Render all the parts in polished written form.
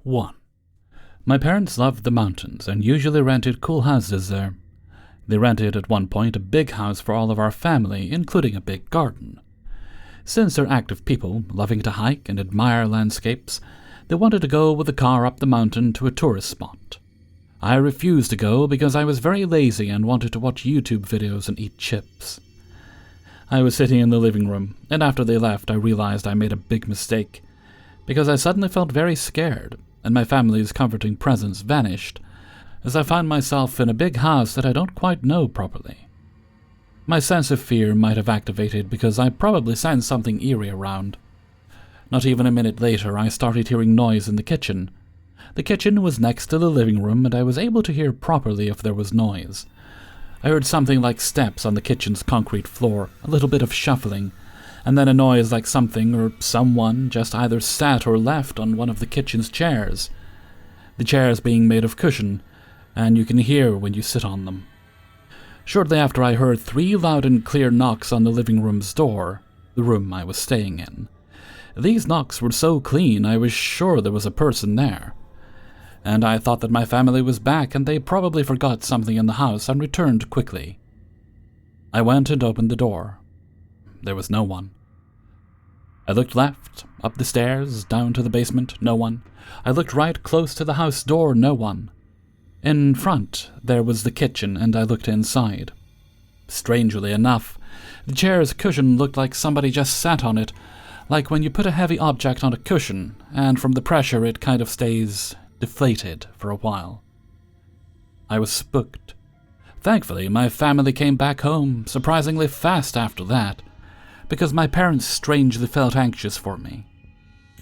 1. My parents loved the mountains and usually rented cool houses there. They rented at one point a big house for all of our family, including a big garden. Since they're active people, loving to hike and admire landscapes, they wanted to go with the car up the mountain to a tourist spot. I refused to go because I was very lazy and wanted to watch YouTube videos and eat chips. I was sitting in the living room, and after they left I realized I made a big mistake, because I suddenly felt very scared, and my family's comforting presence vanished, as I found myself in a big house that I don't quite know properly. My sense of fear might have activated because I probably sensed something eerie around. Not even a minute later, I started hearing noise in the kitchen. The kitchen was next to the living room, and I was able to hear properly if there was noise. I heard something like steps on the kitchen's concrete floor, a little bit of shuffling, and then a noise like something or someone just either sat or left on one of the kitchen's chairs. The chairs being made of cushion, and you can hear when you sit on them. Shortly after, I heard 3 loud and clear knocks on the living room's door, the room I was staying in. These knocks were so clean I was sure there was a person there. And I thought that my family was back and they probably forgot something in the house and returned quickly. I went and opened the door. There was no one. I looked left, up the stairs, down to the basement, no one. I looked right close to the house door, no one. In front, there was the kitchen, and I looked inside. Strangely enough, the chair's cushion looked like somebody just sat on it, like when you put a heavy object on a cushion, and from the pressure it kind of stays deflated for a while. I was spooked. Thankfully, my family came back home surprisingly fast after that, because my parents strangely felt anxious for me,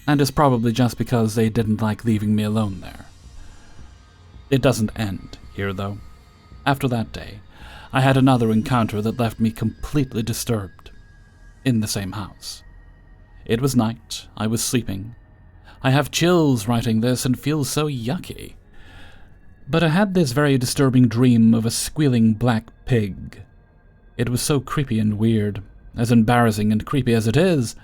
and it's probably just because they didn't like leaving me alone there. It doesn't end here, though. After that day, I had another encounter that left me completely disturbed, in the same house. It was night, I was sleeping. I have chills writing this and feel so yucky. But I had this very disturbing dream of a squealing black pig. It was so creepy and weird. As embarrassing and creepy as it is,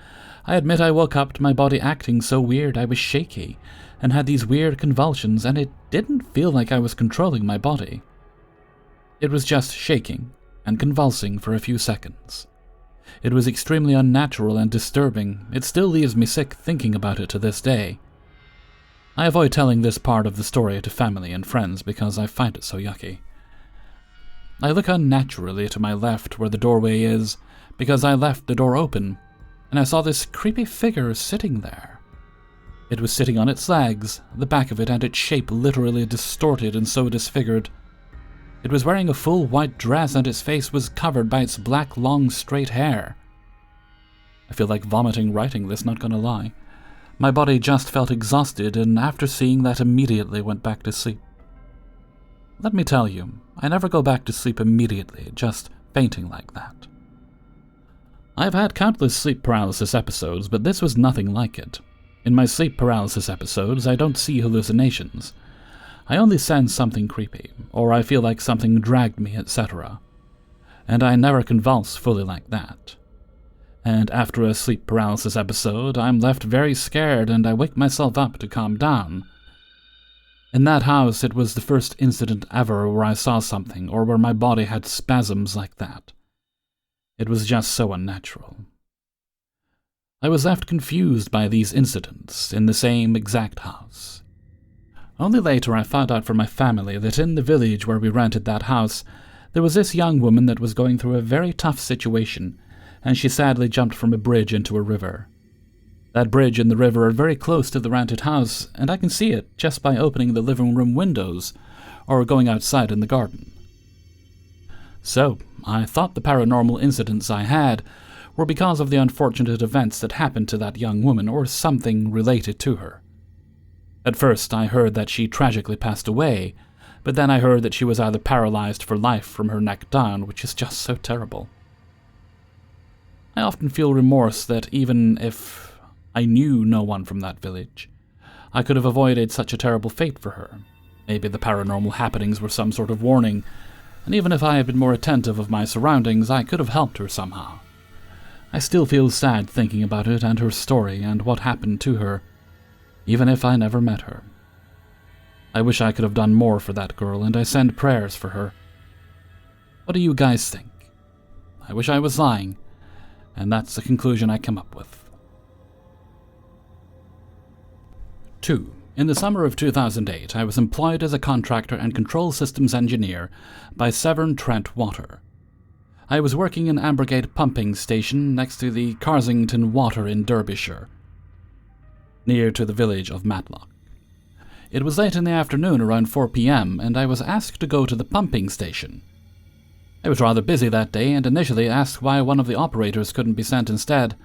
I admit I woke up to my body acting so weird I was shaky, and had these weird convulsions, and it didn't feel like I was controlling my body. It was just shaking and convulsing for a few seconds. It was extremely unnatural and disturbing. It still leaves me sick thinking about it to this day. I avoid telling this part of the story to family and friends because I find it so yucky. I look unnaturally to my left where the doorway is, because I left the door open, and I saw this creepy figure sitting there. It was sitting on its legs, the back of it and its shape literally distorted and so disfigured. It was wearing a full white dress and its face was covered by its black, long, straight hair. I feel like vomiting writing this, not gonna lie. My body just felt exhausted, and after seeing that immediately went back to sleep. Let me tell you, I never go back to sleep immediately, just fainting like that. I've had countless sleep paralysis episodes, but this was nothing like it. In my sleep paralysis episodes, I don't see hallucinations. I only sense something creepy, or I feel like something dragged me, etc. And I never convulse fully like that. And after a sleep paralysis episode, I'm left very scared and I wake myself up to calm down. In that house, it was the first incident ever where I saw something, or where my body had spasms like that. It was just so unnatural. I was left confused by these incidents in the same exact house. Only later I found out from my family that in the village where we rented that house, there was this young woman that was going through a very tough situation, and she sadly jumped from a bridge into a river. That bridge and the river are very close to the rented house, and I can see it just by opening the living room windows or going outside in the garden. So, I thought the paranormal incidents I had were because of the unfortunate events that happened to that young woman or something related to her. At first, I heard that she tragically passed away, but then I heard that she was either paralyzed for life from her neck down, which is just so terrible. I often feel remorse that even if I knew no one from that village, I could have avoided such a terrible fate for her. Maybe the paranormal happenings were some sort of warning, and even if I had been more attentive of my surroundings, I could have helped her somehow. I still feel sad thinking about it and her story and what happened to her, even if I never met her. I wish I could have done more for that girl, and I send prayers for her. What do you guys think? I wish I was lying, and that's the conclusion I come up with. 2. In the summer of 2008, I was employed as a contractor and control systems engineer by Severn Trent Water. I was working in Ambergate pumping station next to the Carsington Water in Derbyshire, near to the village of Matlock. It was late in the afternoon, around 4 p.m., and I was asked to go to the pumping station. I was rather busy that day and initially asked why one of the operators couldn't be sent instead.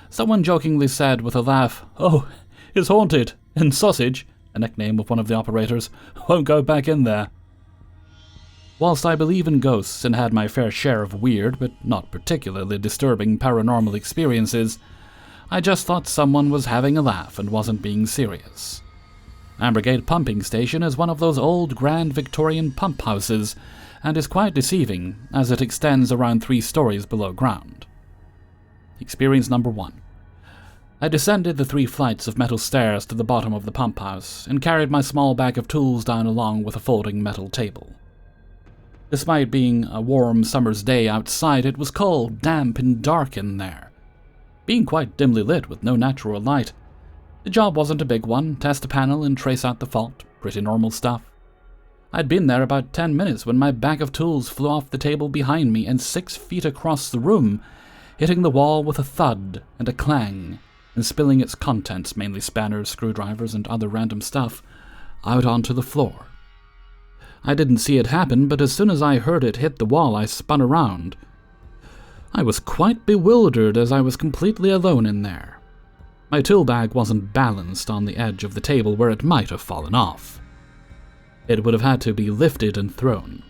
Someone jokingly said with a laugh, "Oh, it's haunted, and Sausage," a nickname of one of the operators, "won't go back in there." Whilst I believe in ghosts and had my fair share of weird, but not particularly disturbing paranormal experiences, I just thought someone was having a laugh and wasn't being serious. Ambergate Pumping Station is one of those old grand Victorian pump houses and is quite deceiving, as it extends around 3 stories below ground. Experience number 1. I descended the 3 flights of metal stairs to the bottom of the pump house and carried my small bag of tools down along with a folding metal table. Despite being a warm summer's day outside, it was cold, damp, and dark in there, being quite dimly lit with no natural light. The job wasn't a big one, test a panel and trace out the fault, pretty normal stuff. I'd been there about 10 minutes when my bag of tools flew off the table behind me and 6 feet across the room, hitting the wall with a thud and a clang, and spilling its contents, mainly spanners, screwdrivers, and other random stuff, out onto the floor. I didn't see it happen, but as soon as I heard it hit the wall, I spun around. I was quite bewildered as I was completely alone in there. My tool bag wasn't balanced on the edge of the table where it might have fallen off. It would have had to be lifted and thrown,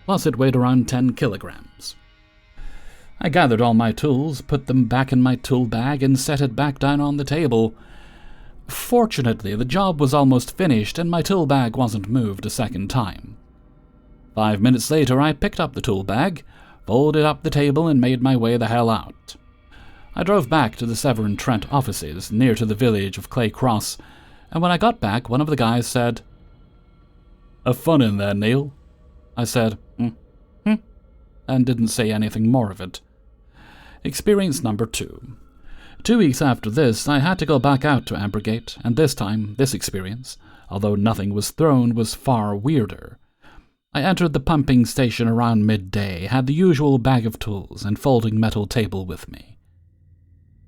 plus it weighed around 10 kilograms. I gathered all my tools, put them back in my tool bag, and set it back down on the table. Fortunately, the job was almost finished and my tool bag wasn't moved a second time. 5 minutes later, I picked up the tool bag, folded up the table, and made my way the hell out. I drove back to the Severn Trent offices, near to the village of Clay Cross, and when I got back, one of the guys said, "Have fun in there, Neil." I said, and didn't say anything more of it. Experience number 2. 2 weeks after this, I had to go back out to Ambergate, and this time, this experience, although nothing was thrown, was far weirder. I entered the pumping station around midday, had the usual bag of tools and folding metal table with me.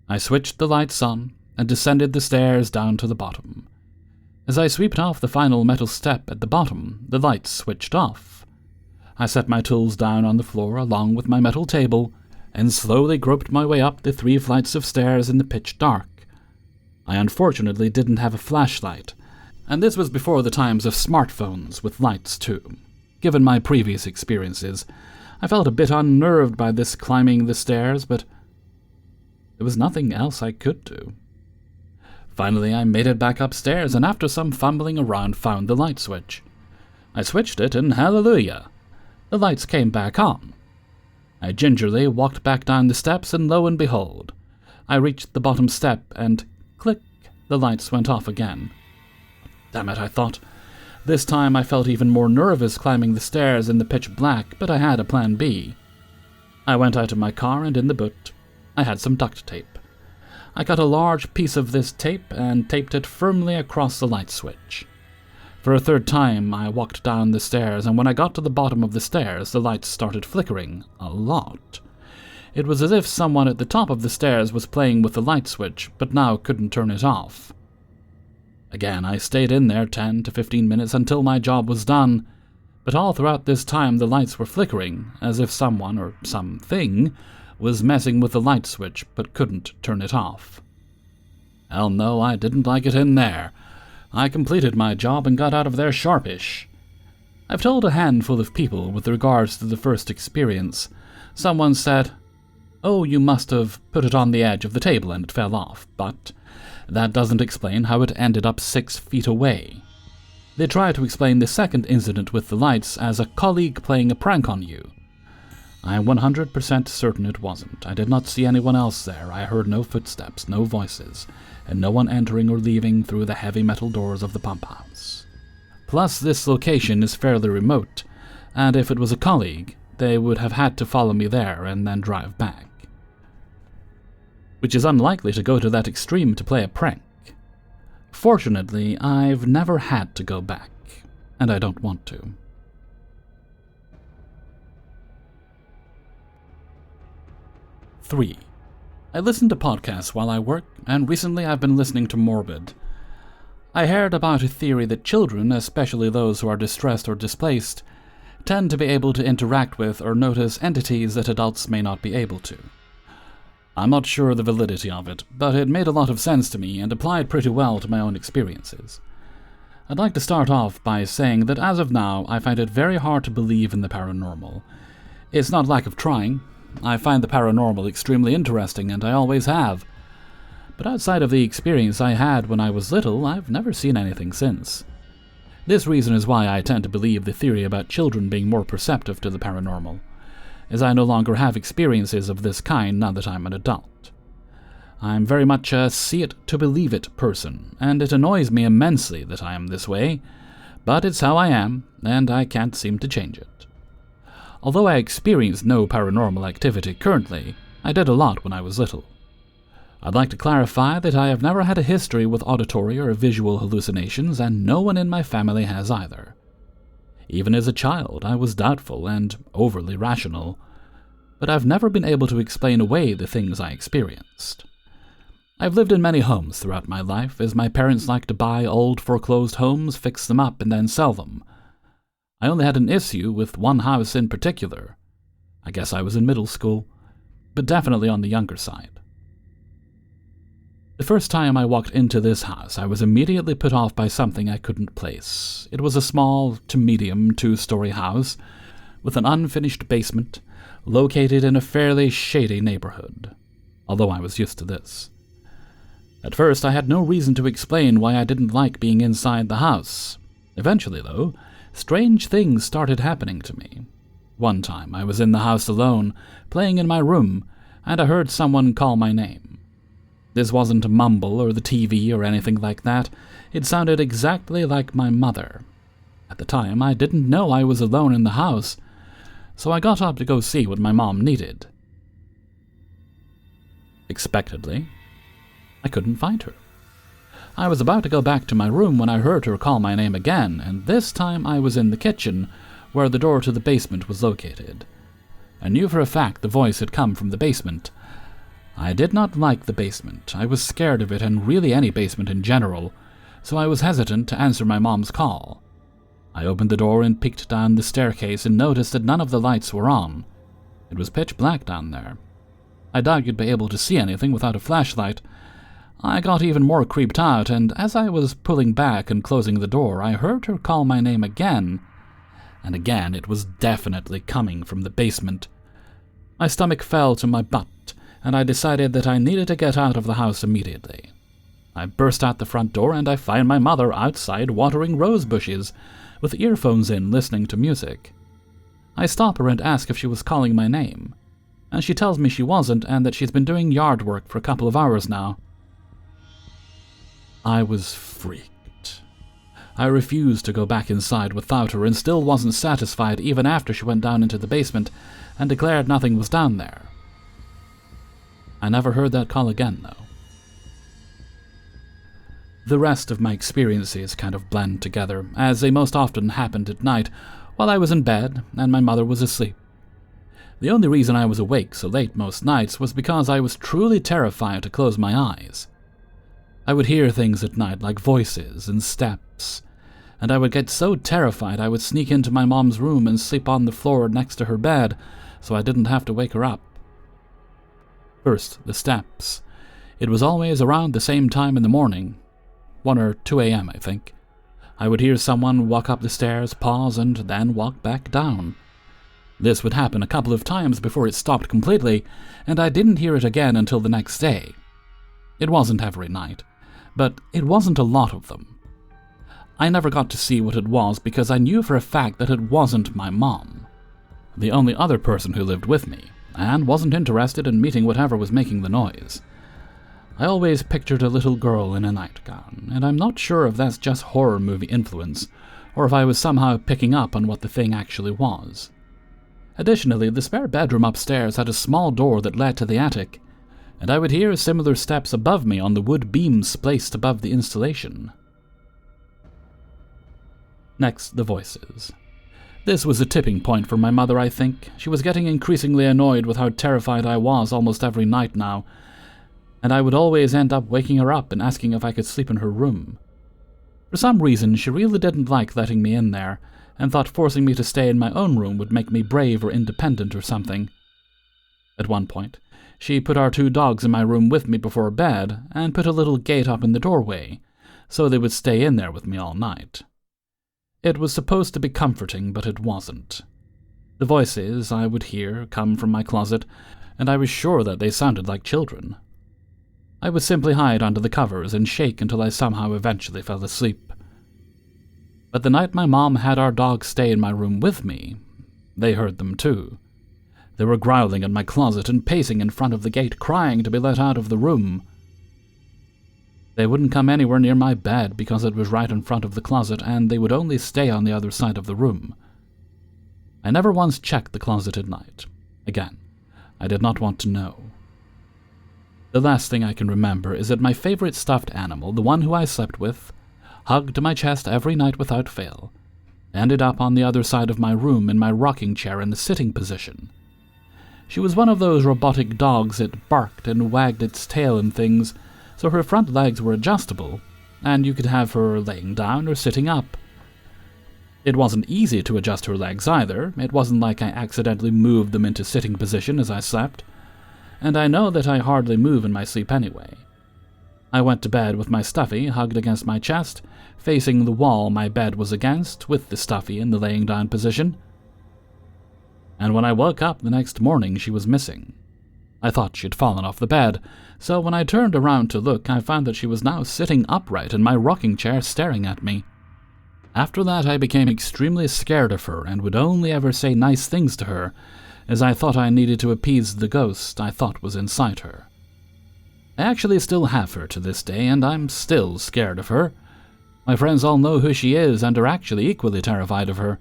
I switched the lights on and descended the stairs down to the bottom. As I swept off the final metal step at the bottom, the lights switched off. I set my tools down on the floor along with my metal table and slowly groped my way up the 3 flights of stairs in the pitch dark. I unfortunately didn't have a flashlight, and this was before the times of smartphones with lights too. Given my previous experiences, I felt a bit unnerved by this climbing the stairs, but there was nothing else I could do. Finally, I made it back upstairs, and after some fumbling around, found the light switch. I switched it, and hallelujah! The lights came back on. I gingerly walked back down the steps, and lo and behold, I reached the bottom step, and click, the lights went off again. Damn it, I thought. This time I felt even more nervous climbing the stairs in the pitch black, but I had a plan B. I went out of my car, and in the boot, I had some duct tape. I cut a large piece of this tape and taped it firmly across the light switch. For a 3rd time, I walked down the stairs, and when I got to the bottom of the stairs, the lights started flickering a lot. It was as if someone at the top of the stairs was playing with the light switch, but now couldn't turn it off. Again, I stayed in there 10 to 15 minutes until my job was done, but all throughout this time the lights were flickering, as if someone or something was messing with the light switch but couldn't turn it off. Hell no, I didn't like it in there. I completed my job and got out of there sharpish. I've told a handful of people with regards to the first experience. Someone said, "Oh, you must have put it on the edge of the table and it fell off," but that doesn't explain how it ended up 6 feet away. They try to explain the second incident with the lights as a colleague playing a prank on you. I'm 100% certain it wasn't. I did not see anyone else there. I heard no footsteps, no voices, and no one entering or leaving through the heavy metal doors of the pump house. Plus, this location is fairly remote, and if it was a colleague, they would have had to follow me there and then drive back. Which is unlikely to go to that extreme to play a prank. Fortunately, I've never had to go back, and I don't want to. 3. I listen to podcasts while I work, and recently I've been listening to Morbid. I heard about a theory that children, especially those who are distressed or displaced, tend to be able to interact with or notice entities that adults may not be able to. I'm not sure of the validity of it, but it made a lot of sense to me and applied pretty well to my own experiences. I'd like to start off by saying that as of now, I find it very hard to believe in the paranormal. It's not lack of trying. I find the paranormal extremely interesting, and I always have. But outside of the experience I had when I was little, I've never seen anything since. This reason is why I tend to believe the theory about children being more perceptive to the paranormal, as I no longer have experiences of this kind now that I'm an adult. I'm very much a see-it-to-believe-it person, and it annoys me immensely that I am this way, but it's how I am, and I can't seem to change it. Although I experience no paranormal activity currently, I did a lot when I was little. I'd like to clarify that I have never had a history with auditory or visual hallucinations, and no one in my family has either. Even as a child, I was doubtful and overly rational, but I've never been able to explain away the things I experienced. I've lived in many homes throughout my life, as my parents liked to buy old foreclosed homes, fix them up, and then sell them. I only had an issue with one house in particular. I guess I was in middle school, but definitely on the younger side. The first time I walked into this house, I was immediately put off by something I couldn't place. It was a small to medium 2-story house with an unfinished basement located in a fairly shady neighborhood, although I was used to this. At first, I had no reason to explain why I didn't like being inside the house. Eventually, though, strange things started happening to me. One time, I was in the house alone, playing in my room, and I heard someone call my name. This wasn't a mumble or the TV or anything like that. It sounded exactly like my mother. At the time, I didn't know I was alone in the house, so I got up to go see what my mom needed. Expectedly, I couldn't find her. I was about to go back to my room when I heard her call my name again, and this time I was in the kitchen, where the door to the basement was located. I knew for a fact the voice had come from the basement. I did not like the basement. I was scared of it, and really any basement in general, so I was hesitant to answer my mom's call. I opened the door and peeked down the staircase and noticed that none of the lights were on. It was pitch black down there. I doubt you'd be able to see anything without a flashlight. I got even more creeped out, and as I was pulling back and closing the door, I heard her call my name again, and again it was definitely coming from the basement. My stomach fell to my butt, and I decided that I needed to get out of the house immediately. I burst out the front door, and I find my mother outside watering rose bushes, with earphones in, listening to music. I stop her and ask if she was calling my name, and she tells me she wasn't and that she's been doing yard work for a couple of hours now. I was freaked. I refused to go back inside without her and still wasn't satisfied even after she went down into the basement and declared nothing was down there. I never heard that call again, though. The rest of my experiences kind of blend together, as they most often happened at night while I was in bed and my mother was asleep. The only reason I was awake so late most nights was because I was truly terrified to close my eyes. I would hear things at night like voices and steps, and I would get so terrified I would sneak into my mom's room and sleep on the floor next to her bed so I didn't have to wake her up. First, the steps. It was always around the same time in the morning, 1 or 2 a.m., I think. I would hear someone walk up the stairs, pause, and then walk back down. This would happen a couple of times before it stopped completely, and I didn't hear it again until the next day. It wasn't every night, but it wasn't a lot of them. I never got to see what it was because I knew for a fact that it wasn't my mom, the only other person who lived with me, and wasn't interested in meeting whatever was making the noise. I always pictured a little girl in a nightgown, and I'm not sure if that's just horror movie influence, or if I was somehow picking up on what the thing actually was. Additionally, the spare bedroom upstairs had a small door that led to the attic, and I would hear similar steps above me on the wood beams placed above the installation. Next, the voices. This was a tipping point for my mother, I think. She was getting increasingly annoyed with how terrified I was almost every night now, and I would always end up waking her up and asking if I could sleep in her room. For some reason, she really didn't like letting me in there, and thought forcing me to stay in my own room would make me brave or independent or something. At one point, she put our 2 dogs in my room with me before bed, and put a little gate up in the doorway, so they would stay in there with me all night. It was supposed to be comforting, but it wasn't. The voices I would hear come from my closet, and I was sure that they sounded like children. I would simply hide under the covers and shake until I somehow eventually fell asleep. But the night my mom had our dogs stay in my room with me, they heard them too. They were growling in my closet and pacing in front of the gate, crying to be let out of the room. They wouldn't come anywhere near my bed because it was right in front of the closet, and they would only stay on the other side of the room. I never once checked the closet at night. Again, I did not want to know. The last thing I can remember is that my favorite stuffed animal, the one who I slept with, hugged my chest every night without fail, ended up on the other side of my room in my rocking chair in the sitting position. She was one of those robotic dogs that barked and wagged its tail and things, so her front legs were adjustable, and you could have her laying down or sitting up. It wasn't easy to adjust her legs either. It wasn't like I accidentally moved them into sitting position as I slept, and I know that I hardly move in my sleep anyway. I went to bed with my Stuffy hugged against my chest, facing the wall my bed was against, with the Stuffy in the laying down position. And when I woke up the next morning, she was missing. I thought she'd fallen off the bed, so when I turned around to look, I found that she was now sitting upright in my rocking chair staring at me. After that, I became extremely scared of her and would only ever say nice things to her, as I thought I needed to appease the ghost I thought was inside her. I actually still have her to this day, and I'm still scared of her. My friends all know who she is and are actually equally terrified of her,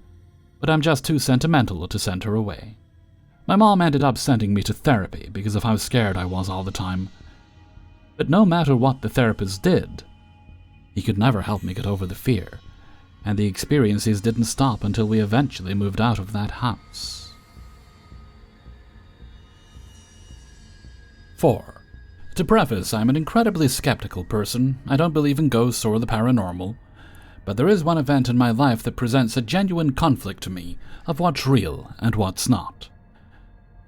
but I'm just too sentimental to send her away. My mom ended up sending me to therapy because of how scared I was all the time. But no matter what the therapist did, he could never help me get over the fear, and the experiences didn't stop until we eventually moved out of that house. 4. To preface, I'm an incredibly skeptical person. I don't believe in ghosts or the paranormal, but there is one event in my life that presents a genuine conflict to me of what's real and what's not.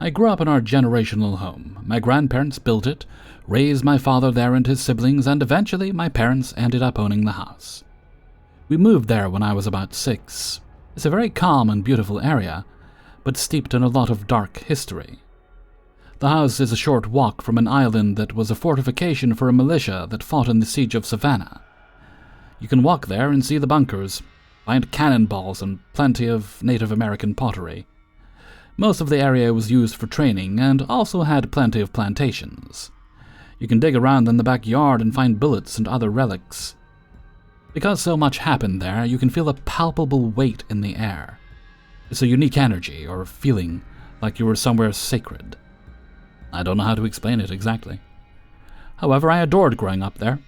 I grew up in our generational home. My grandparents built it, raised my father there and his siblings, and eventually my parents ended up owning the house. We moved there when I was about 6. It's a very calm and beautiful area, but steeped in a lot of dark history. The house is a short walk from an island that was a fortification for a militia that fought in the siege of Savannah. You can walk there and see the bunkers, find cannonballs and plenty of Native American pottery. Most of the area was used for training and also had plenty of plantations. You can dig around in the backyard and find bullets and other relics. Because so much happened there, you can feel a palpable weight in the air. It's a unique energy or feeling like you were somewhere sacred. I don't know how to explain it exactly. However, I adored growing up there.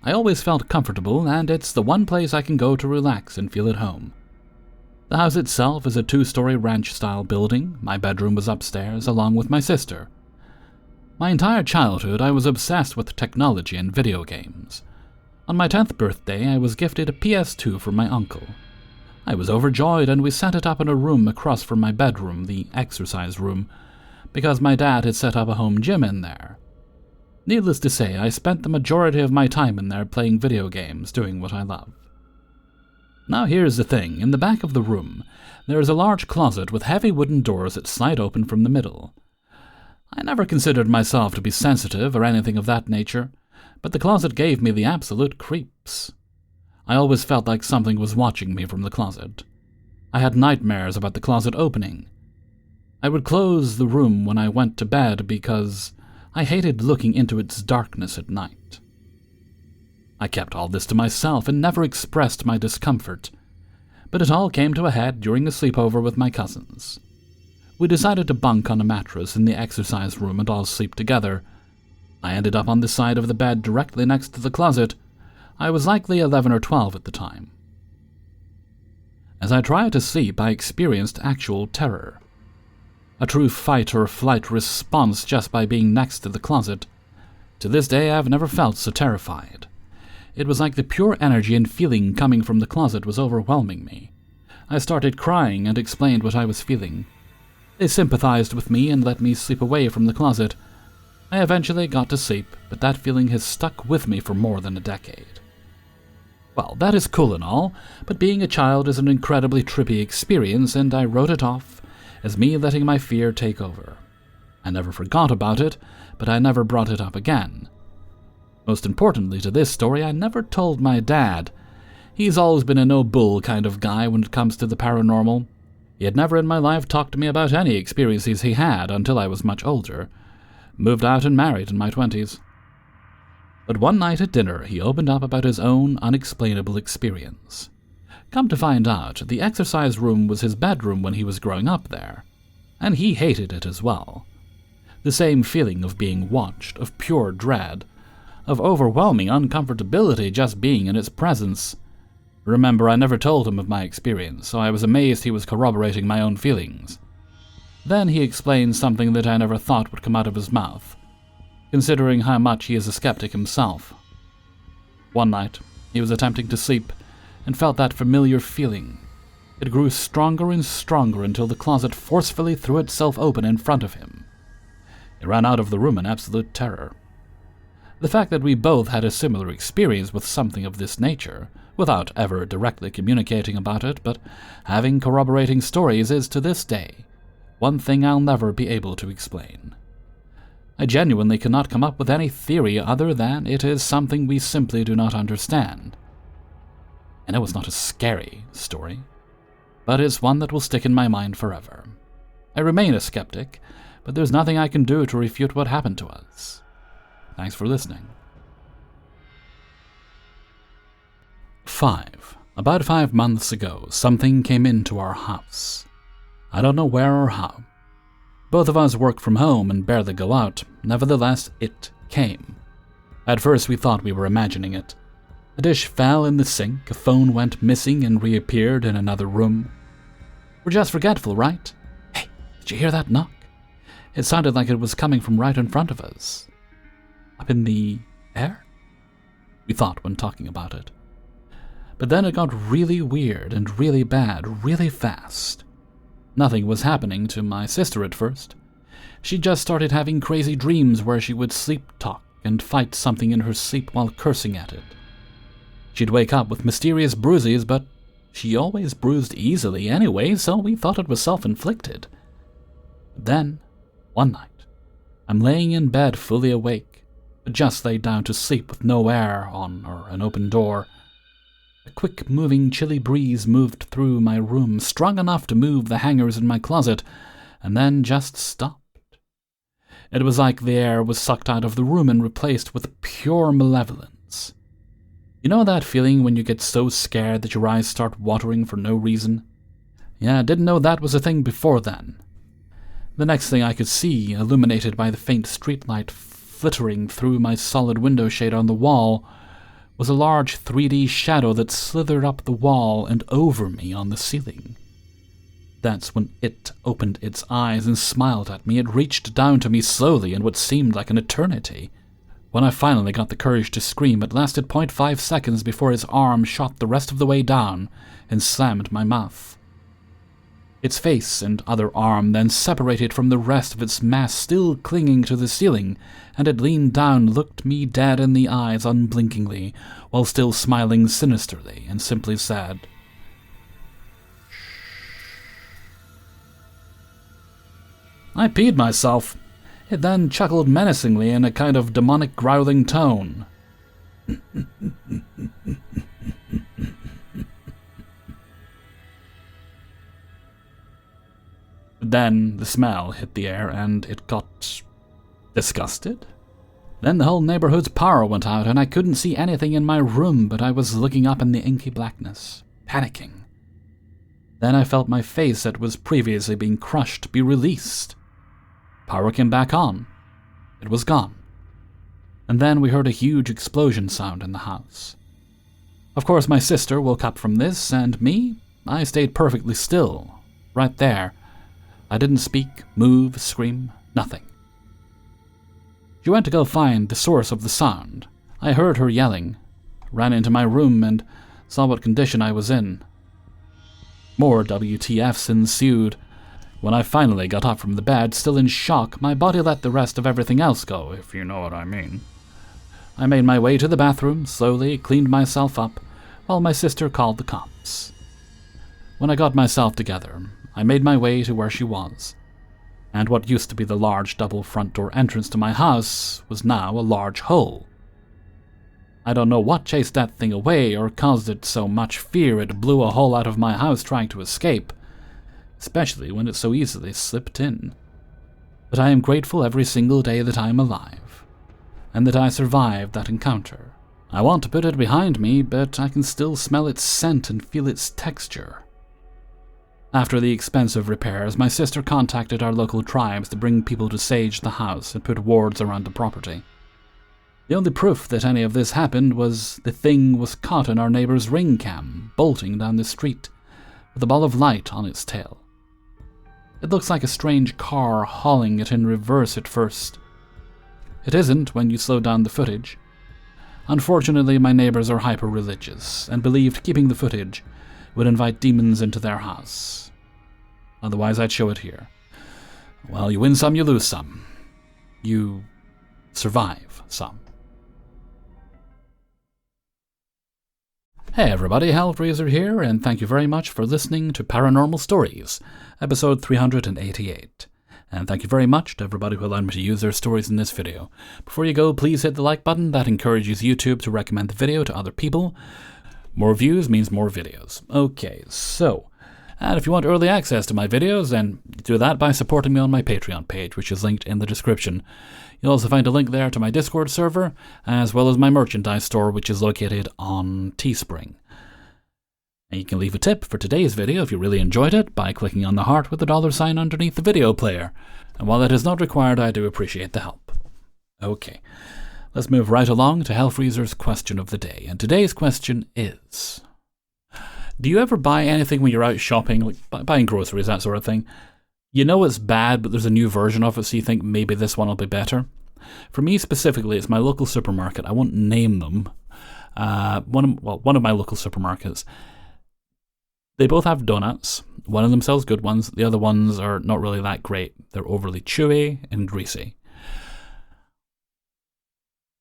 I always felt comfortable, and it's the one place I can go to relax and feel at home. The house itself is a 2-story ranch-style building. My bedroom was upstairs, along with my sister. My entire childhood, I was obsessed with technology and video games. On my 10th birthday, I was gifted a PS2 from my uncle. I was overjoyed, and we set it up in a room across from my bedroom, the exercise room, because my dad had set up a home gym in there. Needless to say, I spent the majority of my time in there playing video games, doing what I love. Now here's the thing. In the back of the room, there is a large closet with heavy wooden doors that slide open from the middle. I never considered myself to be sensitive or anything of that nature, but the closet gave me the absolute creeps. I always felt like something was watching me from the closet. I had nightmares about the closet opening. I would close the room when I went to bed because I hated looking into its darkness at night. I kept all this to myself and never expressed my discomfort. But it all came to a head during a sleepover with my cousins. We decided to bunk on a mattress in the exercise room and all sleep together. I ended up on the side of the bed directly next to the closet. I was likely 11 or 12 at the time. As I tried to sleep, I experienced actual terror. A true fight or flight response just by being next to the closet. To this day, I've never felt so terrified. It was like the pure energy and feeling coming from the closet was overwhelming me. I started crying and explained what I was feeling. They sympathized with me and let me sleep away from the closet. I eventually got to sleep, but that feeling has stuck with me for more than a decade. Well, that is cool and all, but being a child is an incredibly trippy experience, and I wrote it off as me letting my fear take over. I never forgot about it, but I never brought it up again. Most importantly to this story, I never told my dad. He's always been a no-bull kind of guy when it comes to the paranormal. He had never in my life talked to me about any experiences he had until I was much older. Moved out and married in my 20s. But one night at dinner, he opened up about his own unexplainable experience. Come to find out, the exercise room was his bedroom when he was growing up there, and he hated it as well. The same feeling of being watched, of pure dread, of overwhelming uncomfortability just being in its presence. Remember, I never told him of my experience, so I was amazed he was corroborating my own feelings. Then he explained something that I never thought would come out of his mouth, considering how much he is a skeptic himself. One night, he was attempting to sleep and felt that familiar feeling. It grew stronger and stronger until the closet forcefully threw itself open in front of him. He ran out of the room in absolute terror. The fact that we both had a similar experience with something of this nature, without ever directly communicating about it, but having corroborating stories, is to this day one thing I'll never be able to explain. I genuinely cannot come up with any theory other than it is something we simply do not understand. I know it's not a scary story, but it's one that will stick in my mind forever. I remain a skeptic, but there's nothing I can do to refute what happened to us. Thanks for listening. 5. About 5 months ago, something came into our house. I don't know where or how. Both of us work from home and barely go out. Nevertheless, it came. At first, we thought we were imagining it. A dish fell in the sink, a phone went missing and reappeared in another room. We're just forgetful, right? Hey, did you hear that knock? It sounded like it was coming from right in front of us. Up in the air? We thought when talking about it. But then it got really weird and really bad really fast. Nothing was happening to my sister at first. She just started having crazy dreams where she would sleep talk and fight something in her sleep while cursing at it. She'd wake up with mysterious bruises, but she always bruised easily anyway, so we thought it was self-inflicted. Then, one night, I'm laying in bed fully awake, just laid down to sleep with no air on or an open door. A quick-moving, chilly breeze moved through my room, strong enough to move the hangers in my closet, and then just stopped. It was like the air was sucked out of the room and replaced with pure malevolence. You know that feeling when you get so scared that your eyes start watering for no reason? Yeah, I didn't know that was a thing before then. The next thing I could see, illuminated by the faint streetlight flittering through my solid window shade on the wall, was a large 3D shadow that slithered up the wall and over me on the ceiling. That's when it opened its eyes and smiled at me. It reached down to me slowly in what seemed like an eternity. When I finally got the courage to scream, it lasted 0.5 seconds before its arm shot the rest of the way down and slammed my mouth. Its face and other arm then separated from the rest of its mass still clinging to the ceiling, and it leaned down, looked me dead in the eyes unblinkingly, while still smiling sinisterly, and simply said, I peed myself. It then chuckled menacingly in a kind of demonic growling tone. Then the smell hit the air and it got disgusted. Then the whole neighborhood's power went out and I couldn't see anything in my room, but I was looking up in the inky blackness, panicking. Then I felt my face that was previously being crushed be released. Power came back on. It was gone. And then we heard a huge explosion sound in the house. Of course, my sister woke up from this, and me, I stayed perfectly still, right there. I didn't speak, move, scream, nothing. She went to go find the source of the sound. I heard her yelling, ran into my room, and saw what condition I was in. More WTFs ensued. When I finally got up from the bed, still in shock, my body let the rest of everything else go, if you know what I mean. I made my way to the bathroom, slowly cleaned myself up, while my sister called the cops. When I got myself together, I made my way to where she was, and what used to be the large double front door entrance to my house was now a large hole. I don't know what chased that thing away or caused it so much fear it blew a hole out of my house trying to escape, especially when it so easily slipped in. But I am grateful every single day that I am alive, and that I survived that encounter. I want to put it behind me, but I can still smell its scent and feel its texture. After the expensive repairs, my sister contacted our local tribes to bring people to sage the house and put wards around the property. The only proof that any of this happened was the thing was caught in our neighbor's ring cam, bolting down the street, with a ball of light on its tail. It looks like a strange car hauling it in reverse at first. It isn't when you slow down the footage. Unfortunately, my neighbors are hyper-religious and believed keeping the footage would invite demons into their house. Otherwise, I'd show it here. Well, you win some, you lose some. You survive some. Hey everybody, Hellfreezer here, and thank you very much for listening to Paranormal Stories, episode 388. And thank you very much to everybody who allowed me to use their stories in this video. Before you go, please hit the like button. That encourages YouTube to recommend the video to other people. More views means more videos. Okay, so, and if you want early access to my videos, then do that by supporting me on my Patreon page, which is linked in the description. You'll also find a link there to my Discord server, as well as my merchandise store, which is located on Teespring. And you can leave a tip for today's video if you really enjoyed it by clicking on the heart with the $sign underneath the video player. And while that is not required, I do appreciate the help. Okay, let's move right along to Hellfreezer's question of the day. And today's question is, do you ever buy anything when you're out shopping, like buying groceries, that sort of thing? You know it's bad, but there's a new version of it, so you think maybe this one will be better. For me specifically, it's my local supermarket. I won't name them. One of my local supermarkets. They both have donuts. One of them sells good ones. The other ones are not really that great. They're overly chewy and greasy.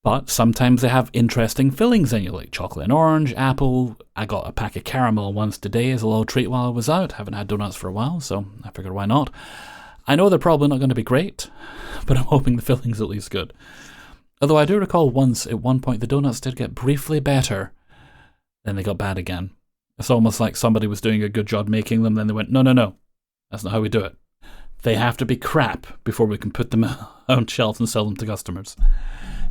But sometimes they have interesting fillings in you, like chocolate and orange, apple. I got a pack of caramel once today as a little treat while I was out. Haven't had donuts for a while, so I figured why not. I know they're probably not going to be great, but I'm hoping the filling's at least good. Although I do recall once, at one point, the donuts did get briefly better, then they got bad again. It's almost like somebody was doing a good job making them, then they went, no, that's not how we do it. They have to be crap before we can put them on shelves and sell them to customers.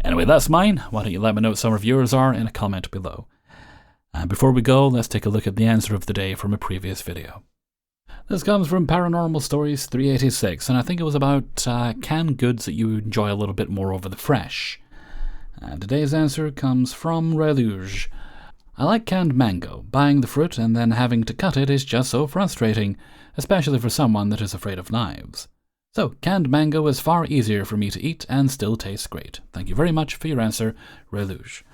Anyway, that's mine. Why don't you let me know what some of yours are in a comment below. And before we go, let's take a look at the answer of the day from a previous video. This comes from Paranormal Stories 386, and I think it was about canned goods that you enjoy a little bit more over the fresh. And today's answer comes from Reluge. I like canned mango. Buying the fruit and then having to cut it is just so frustrating, especially for someone that is afraid of knives. So, canned mango is far easier for me to eat and still tastes great. Thank you very much for your answer, Reluge.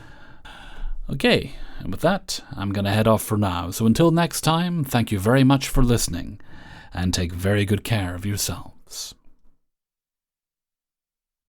Okay, and with that, I'm going to head off for now. So until next time, thank you very much for listening, and take very good care of yourselves.